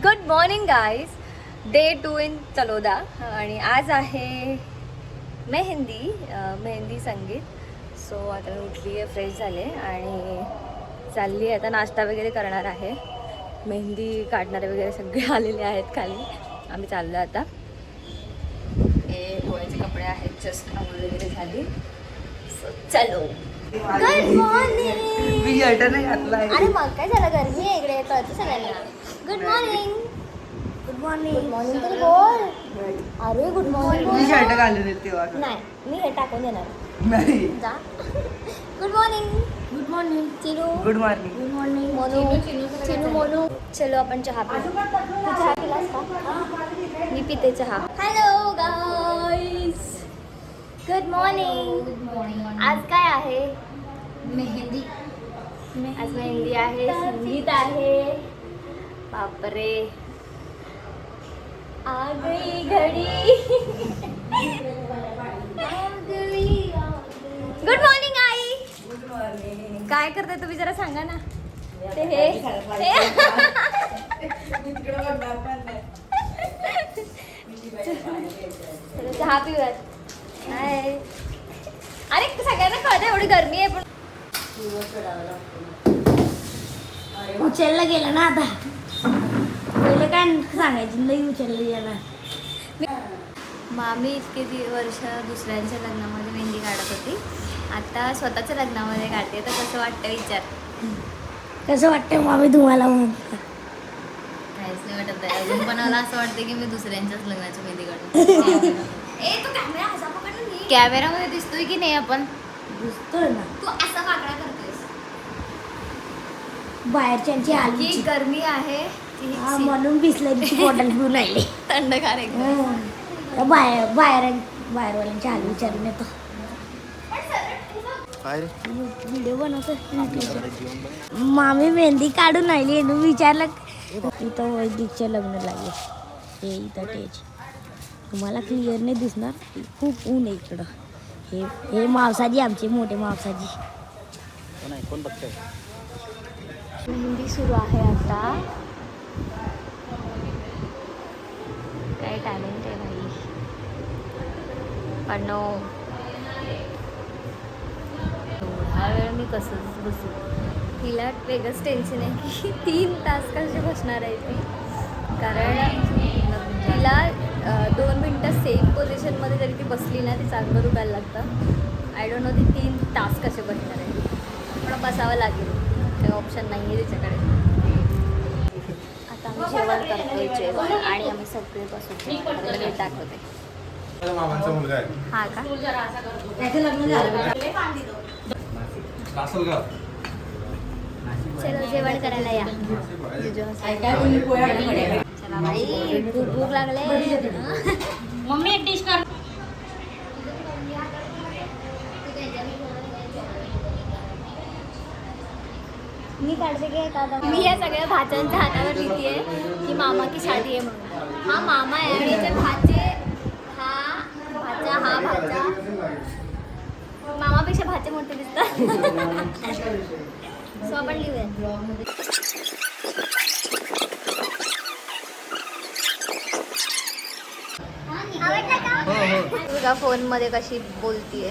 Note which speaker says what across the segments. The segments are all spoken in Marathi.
Speaker 1: Good morning guys. Day 2 in Taloda आणि आज आहे मेहंदी संगीत. सो आता मी उठली आहे, फ्रेश झाले आणि चालली आता नाश्ता वगैरे करणार आहे. मेहंदी काढणारे वगैरे सगळे आलेले आहेत खाली. आम्ही चाललो आता. हे गोळ्याचे कपडे आहेत, जस्ट आंघोळ वगैरे झाली. सो चलो. Good morning.
Speaker 2: मी शर्ट नाही घातला आहे.
Speaker 1: अरे मग काय झालं, गरमी आहे इकडे, कळतं सगळ्यांना. Good morning. Good morning. Good morning तरी बोल. अरे गुड मॉर्निंग.
Speaker 2: मी शर्ट घालून येते तेव्हा.
Speaker 1: नाही, मी हे टाकून देणार.
Speaker 2: नाही.
Speaker 1: जा. Good morning. Good morning Chinu.
Speaker 2: Good morning.
Speaker 1: Good morning Monu. Chinu Monu. चलो आपण चहा पिऊ. तू चहा पिलास का? मी पिते चहा. Hello guys, good morning.
Speaker 3: Good morning.
Speaker 1: आज काय आहे?
Speaker 3: मेहंदी.
Speaker 1: आज मेहंदी आहे, संगीत आहे. बापरे, आ गई घडी. Good morning I.
Speaker 2: Good morning.
Speaker 1: काय करताय तुम्ही, जरा सांगा ना. ते हे चला चहा पिऊयात. हाय. अरे सगळ्यांना कळतं एवढी गरमी आहे पण
Speaker 3: उचलला गेला ना आता. पहिले काय सांगायचं, लई उचललं गेला.
Speaker 1: मामी इतके वर्ष दुसऱ्यांच्या लग्नामध्ये मेहंदी काढत होती, आता स्वतःच्या लग्नामध्ये काढते. तर कसं वाटतं विचार.
Speaker 3: कसं वाटतं मामी तुम्हाला?
Speaker 4: काहीच नाही वाटत आहे अजून, पण मला असं वाटतं की मी दुसऱ्यांच्याच लग्नाची मेहंदी काढतो.
Speaker 1: ए तू कॅमेरा असा पकडून घे.
Speaker 4: कॅमेरामध्ये दिसतोय की नाही आपण?
Speaker 3: दिसतोय ना
Speaker 1: तू असा वाकडा करतोयस.
Speaker 3: बाहेरच्यांची
Speaker 1: ही
Speaker 3: आली.
Speaker 1: गरमी आहे ती
Speaker 3: हा, म्हणून बिस्लरीची बॉटल घेऊन आली.
Speaker 1: थंडगार एकदम.
Speaker 3: बाहेरवाल्यांची हाल विचारून येतो. व्हिडिओ बनवतो. मामी मेहंदी काढून आली. विचारलं इथं वैदिकचे लग्न लागले. हे इथं टेज तुम्हाला क्लिअर नाही दिसणार, खूप ऊन आहे इकडं. हे मावसाजी, आमचे मोठे मावसाजी.
Speaker 1: मेहंदी सुरू आहे आता. काय टॅलेंट आहे भाई. पण थोडा वेळ मी कसंच बसू. तिला वेगळंच टेन्शन आहे की 3 तास कशी बसणार आहे ती. कारण तिला 2 मिनटं सेम पोझिशनमध्ये जरी ती बसली ना, ती चांगलं दुखायला लागतं. आय डोंट नो ती 3 तास कसे बसणार आहे. पण बसावं लागेल, काही ऑप्शन नाही आहे तिच्याकडे. आता आम्ही जेवण करतोय, जेवण, आणि आम्ही सगळे बसून नीट दाखवते.
Speaker 5: मामांचा मुलगा आहे.
Speaker 1: हा का?
Speaker 3: त्याचं लग्न झालं.
Speaker 5: लासल का?
Speaker 1: चलो जेवण करायला या. चला बाई, खूप भूक लागले.
Speaker 3: मम्मी एक डिश कर.
Speaker 1: मी काढते की एखादा. मी या सगळ्या भाच्यांच्या हातावर लिहिते की मामा की शादी आहे म्हणून. हा मामा आहे आणि याचे भाचे, हा भाचा, हा भाचा. मामापेक्षा भाचे मोठे दिसतात. सो आपण लिहूया. बघा फोनमध्ये कशी बोलतीये,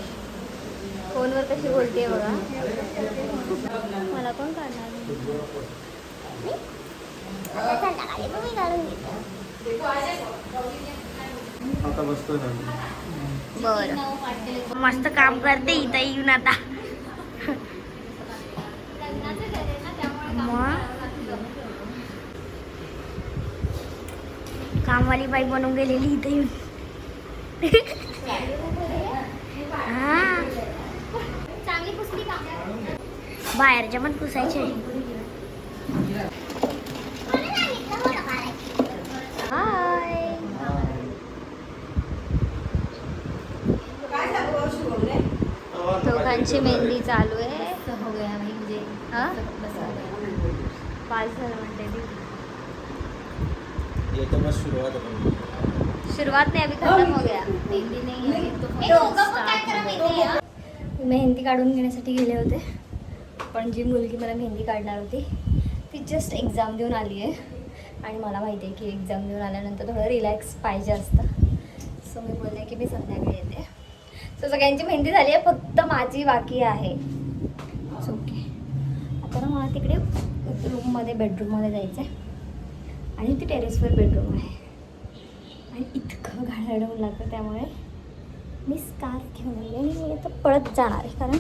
Speaker 1: फोनवर कशी बोलतेय बघा. मला पण काढणार
Speaker 5: आता बसतोय ना.
Speaker 1: बरं.
Speaker 3: मस्त काम करते इथं येऊन आता. कामवाली बाई बनवून गेलेली इथं येऊन. हा,
Speaker 1: चांगली पुसली का?
Speaker 3: बाहेरच्या पण पुसायचे.
Speaker 1: हाय. दोघांची मेहंदी चालू आहे.
Speaker 4: हो गया म्हणजे
Speaker 1: हा, पाच झालं म्हणते ती.
Speaker 5: ये तो बस सुरुवात आहे.
Speaker 1: शुरुआत नाही, अभी खत्म हो गया.
Speaker 4: मेहंदी नाही आहे तो.
Speaker 1: मेहंदी काढून घेण्यासाठी गेले होते, पण जी मुलगी मला मेहंदी काढणार होती ती जस्ट एक्झाम देऊन आली आहे. आणि मला माहिती आहे की एक्झाम देऊन आल्यानंतर थोडं रिलॅक्स पाहिजे असतं. सो मी बोलले की मी संध्याकाळी येते. सो सगळ्यांची मेहंदी झाली आहे, फक्त माझी बाकी आहे. सो ओके, आता ना मला तिकडे रूममध्ये बेडरूममध्ये जायचं आहे आणि ती टेरेसवर बेडरूम आहे आणि इतकं घाणेरडं ऊन लागतं, त्यामुळे मी स्कार्फ घेऊन आले आणि मी आता पळत जाणार आहे कारण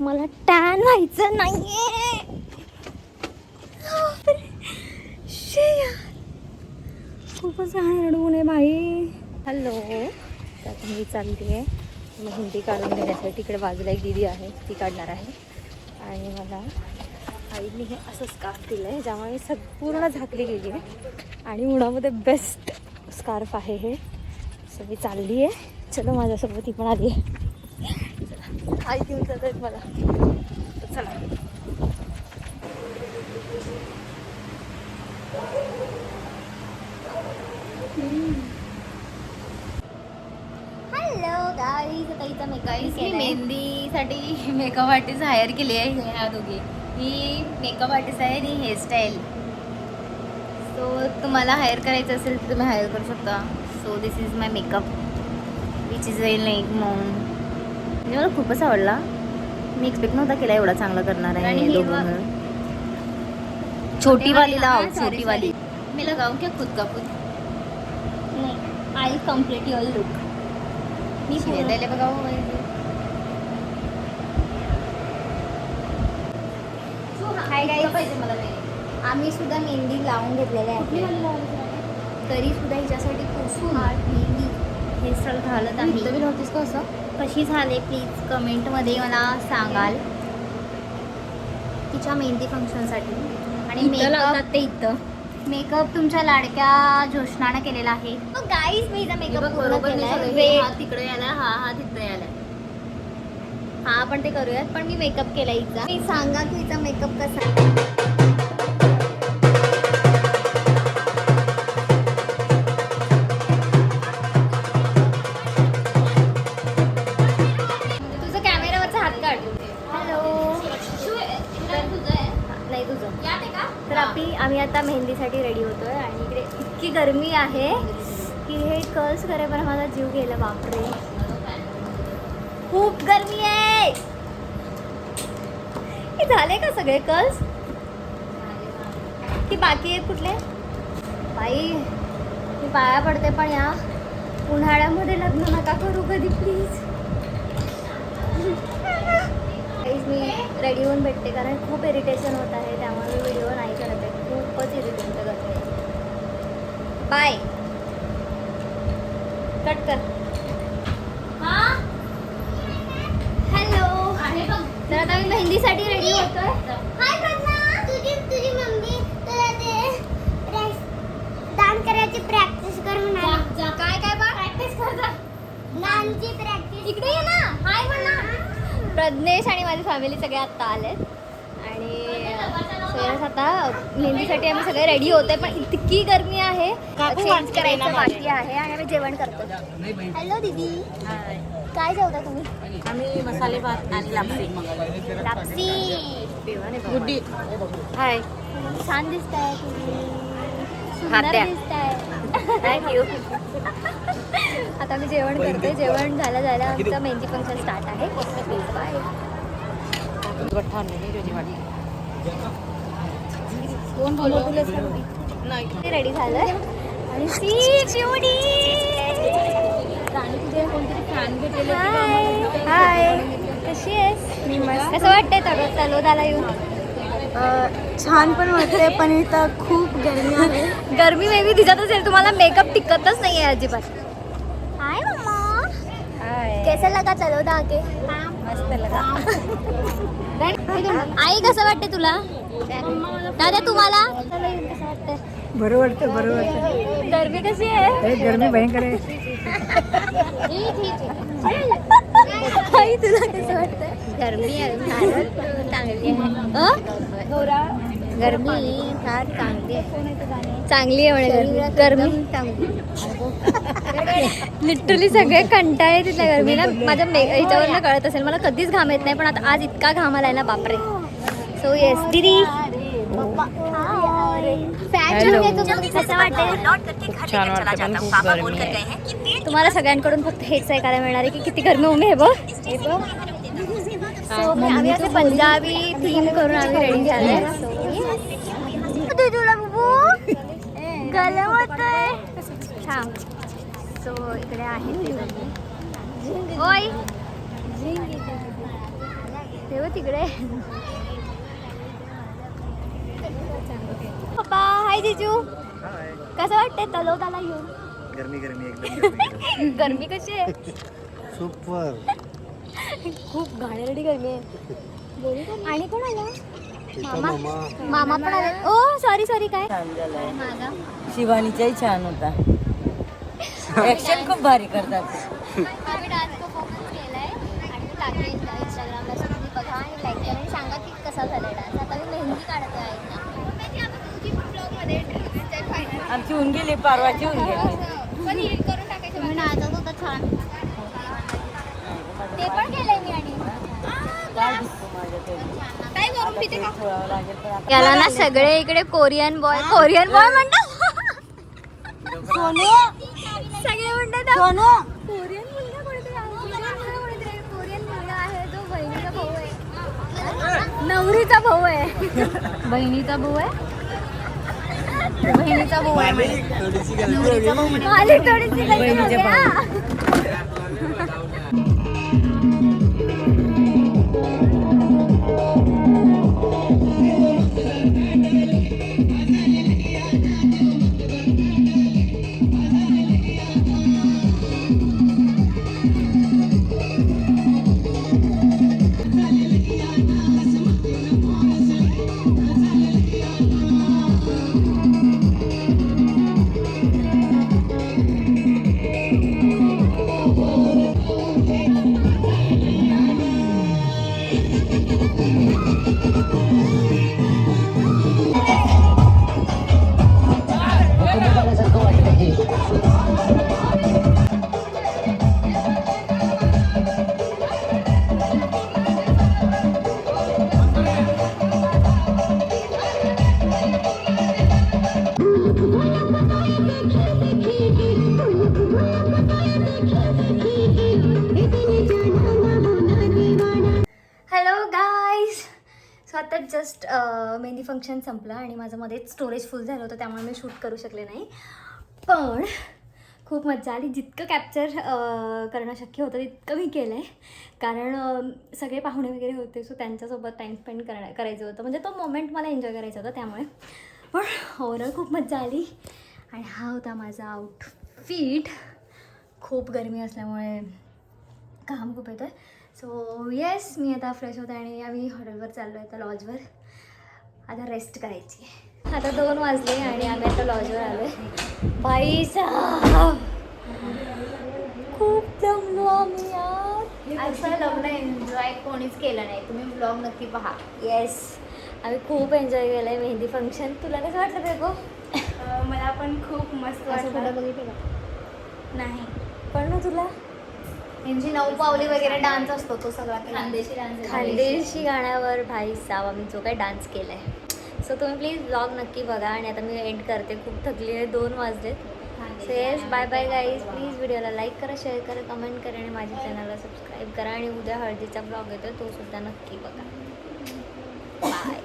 Speaker 1: मला टॅन व्हायचं नाहीये. खूपच घाणेरडं ऊन आहे बाई. हॅलो, तर मी चालली आहे मेहंदी काढून घेण्यासाठी. तिकडे बाजूला एक दीदी आहे, ती काढणार आहे. आणि मला आईने हे असं स्कार्फ दिलं आहे ज्यामुळे मी पूर्ण झाकली गेली आहे आणि उन्हामध्ये बेस्ट स्कार्फ आहे हे. सो मी चालली आहे. चलो, माझ्यासोबत ती पण आली आहे. चला, आई घेऊन जात आहेत मला. तर चला. हॅलो गाईज, आता इथं मेकअप
Speaker 4: मी मेहंदीसाठी मेकअप आर्टिस्ट हायर केली आहे. ह्या दोघी, ही मेकअप आर्टिस्ट आहे आणि हेअरस्टाईल. सो तुम्हाला हायर करायचं असेल तर तुम्ही हायर करू शकता. So this is my makeup which is well like Maugham. म्हणजे मला खूपच आवडला. मी एक्सपेक्ट नव्हता केला एवढा चांगला करणार आहे.
Speaker 1: आणि
Speaker 4: हे
Speaker 1: हे
Speaker 4: दोघं
Speaker 1: बघ.
Speaker 4: मिळून. छोटी वाली लाव,
Speaker 1: हाँ,
Speaker 4: छोटी वाली. मी लगाऊं क्या खुद का खुद?
Speaker 1: नाही, आय कम्प्लीट युअर लुक. मी पूर्ण-
Speaker 4: त्याला बघावं
Speaker 1: हाय गाईज,
Speaker 4: पाहिजे मला ते.
Speaker 1: आम्ही सुद्धा मेहंदी लावून घेतलेले आहे, तरी सुद्धा हिच्यासाठी पुसून मेहंदी हेअरस्टाईल घालत आहे.
Speaker 4: तुम्ही नोटीस का असं?
Speaker 1: कशी झाले प्लीज कमेंटमध्ये मला सांगाल तिच्या मेहंदी फंक्शनसाठी. आणि मेकअप
Speaker 4: ते इथं
Speaker 1: मेकअप तुमच्या लाडक्या जोशनानं केलेला आहे. गाईज, मी हिचा मेकअप पूर्ण
Speaker 4: बरोबर
Speaker 1: केलाय.
Speaker 4: नाही.
Speaker 1: Wait.
Speaker 4: हा तिकडे आला, हा तिकडे आला.
Speaker 1: हा आपण ते करूयात, पण मी मेकअप केला हिचा. मी सांगा की हिचा मेकअप कसा आहे. तुझं कॅमेरावरचा हात काढ. हॅलो, नाही तुझं. तर आम्ही आता मेहंदीसाठी रेडी होतोय आणि इकडे इतकी गरमी आहे की हे कर्ल्स करेपर्यंत माझा जीव गेला. बापरे, खूप गरमी आहे. हे झाले का सगळे कर्ल्स की बाकी आहे कुठले? बाई, मी पाया पडते, पण या उन्हाळ्यामध्ये लग्न नका करू कधी प्लीज. मी रेडी होऊन भेटते कारण खूप इरिटेशन होत आहे, त्यामुळे मी व्हिडिओ नाही करत आहे. खूपच इरिटेट करते. बाय, कट कर. हॅलो, तर आता मी मेहंदीसाठी रेडी होतोय.
Speaker 3: हाय प्रज्ञा, तुझी मम्मी तुला ते डान्स करायची प्रॅक्टिस कर म्हणाली.
Speaker 1: काय बा प्रॅक्टिस कर जा.
Speaker 3: डान्सची प्रॅक्टिस
Speaker 1: इकडे ये ना. हाय म्हणा. प्रज्ञेश आणि माझी फॅमिली सगळे आत्ता आलेत आणि सगळ्याच आता मेहंदीसाठी आम्ही सगळे रेडी होतोय, पण इतकी गरमी आहे, चेंज करायचं बाकी आहे आणि आम्ही जेवण करतो. हॅलो दीदी, काय जेवता तुम्ही?
Speaker 2: आम्ही मसाले भात आणि लापसी.
Speaker 1: लापसी.
Speaker 2: गुड्डी. हाय.
Speaker 1: छान दिसताय तुम्ही,
Speaker 2: हात
Speaker 1: सुंदर
Speaker 2: द्या.
Speaker 1: दिसताय.
Speaker 2: थँक्यू.
Speaker 1: आता मी जेवण करते. जेवण झालं आमचं मेहंदी फंक्शन स्टार्ट आहे. बाय.
Speaker 2: कोण
Speaker 1: रेडी झालं आणि ती चिवडी. हाय, कशी आहेस?
Speaker 3: मी मस्त.
Speaker 1: कसं वाटतंय तलोदाला येऊन?
Speaker 3: छान पण वाटते, पण इथं खूप गरमी आहे.
Speaker 1: गरमी मे बी दिसत असेल तुम्हाला, मेकअप टिकतच नाही आहे अजिबात. हाय मम्मा, कैसा लगा तलोदा आके?
Speaker 3: मस्त लगा.
Speaker 1: आई कसं वाटते तुला? दादा तुम्हाला कसं वाटतंय?
Speaker 2: बरं वाटतं.
Speaker 1: गरमी कशी आहे?
Speaker 2: गरमी भयंकर आहे.
Speaker 1: आई तुला कसं वाटतंय? गरमी आहे, चांगली आहे. गरमी फार चांगली आहे. चांगली आहे म्हणे गरमी. लिटरली सगळे कंटाळे तिथल्या गरमीला. माझ्या ह्याच्यावरनं कळत असेल, मला कधीच घाम येत नाही, पण आता आज इतका घाम आलाय ना बापरे. सो येस दीदी. कसं वाटतंय?
Speaker 6: खूप छान वाटतं पण खूप गरमी आहे.
Speaker 1: तुम्हाला सगळ्यांकडून फक्त हेच ऐकायला मिळणार आहे की किती गरमी उमे आहे बघ. सो आम्ही असे पंजाबी थीम करून आम्ही रेडी झाले.
Speaker 3: तुला बुबू गरम होतंय.
Speaker 1: छान. सो इकडे आहेत ते दोघे. ओय तेव्हा तिकडे पप्पा. हाय जिजू. कसं वाटतंय तलोदाला येऊन?
Speaker 5: गरमी एकदम
Speaker 1: गरमी कशी आहे?
Speaker 5: सुपर.
Speaker 1: खूप घाणेरडी गरमी आहे. आणि कोण आला? मामा पण आले. ओ सॉरी काय?
Speaker 6: छान झालंय. शिवानीचाही छान होता. ऍक्शन खूप भारी करतात.
Speaker 1: आम्ही डान्स परफॉर्मन्स केलाय आणि मी टाकले इंस्टाग्रामला. सो तुम्ही बघा आणि लाईक करा आणि सांगा की कसा झाला डान्स. आता मी मेहंदी काढते आहे ना.
Speaker 6: आमची होऊन गेली, परवाची होऊन गेली.
Speaker 1: पण एडिट करून टाकायचं. मी नाचत होता छान. ते पण केलंय मी. आणि याला ना सगळे इकडे कोरियन बॉय म्हणतात.
Speaker 3: सोनू
Speaker 1: सगळे म्हणतात
Speaker 3: सोनू
Speaker 1: कोरियन मुलगा कोणीतरी आहे. कोरियन मुलगा आहे जो बहिणीचा भाऊ आहे. नवरीचा भाऊ आहे. बहिणीचा भाऊ आहे. बहिणीचा भाऊ आहे. मालिक थोडीशी गलती हो गया. Hello guys. सो आता जस्ट मेहंदी फंक्शन संपलं आणि माझं मध्येच स्टोरेज फुल झालं होतं त्यामुळे मी शूट करू शकले नाही. पण खूप मजा आली. जितकं कॅप्चर करणं शक्य होतं तितकं मी केलं आहे. कारण सगळे पाहुणे वगैरे होते. सो त्यांच्यासोबत टाईम स्पेंड करायचं होतं. म्हणजे तो मोमेंट मला एन्जॉय करायचा होता त्यामुळे. पण ओव्हरऑल खूप मजा आली. आणि हा होता माझा आउटफिट. खूप गरमी असल्यामुळे काम खूप येतं. सो येस मी आता फ्रेश होते आणि आम्ही हॉटेलवर चाललो आहे आता लॉजवर. आता रेस्ट करायची आहे. आता 2 वाजले आणि आम्ही आता लॉजवर आलो आहे. बाई साहब खूप जमलो आम्ही यार.
Speaker 4: असं लग्न एन्जॉय कोणीच केलं नाही. तुम्ही ब्लॉग नक्की पहा.
Speaker 1: येस आम्ही खूप एन्जॉय केलं आहे मेहंदी फंक्शन. तुला कसं वाटलं बेगो?
Speaker 2: मला पण खूप मस्त
Speaker 1: असं
Speaker 2: वाटलं.
Speaker 1: कुठं बघितलं का?
Speaker 2: नाही
Speaker 1: पण ना तुला
Speaker 4: यांची 9 पावली वगैरे डान्स असतो तो सगळा खानदेशी डान्स.
Speaker 1: खानदेशी गाण्यावर भाई साहब आम्ही जो काही डान्स केला आहे. सो तुम्ही प्लीज ब्लॉग नक्की बघा. आणि आता मी एंड करते. खूप थकली आहे. 2 वाजलेत. So yes bye bye guys. Please व्हिडिओला लाईक करा, शेअर करा, कमेंट करा आणि माझ्या चॅनलला सबस्क्राईब करा. आणि उद्या हळदीचा ब्लॉग येतो तो सुद्धा नक्की बघा. बाय.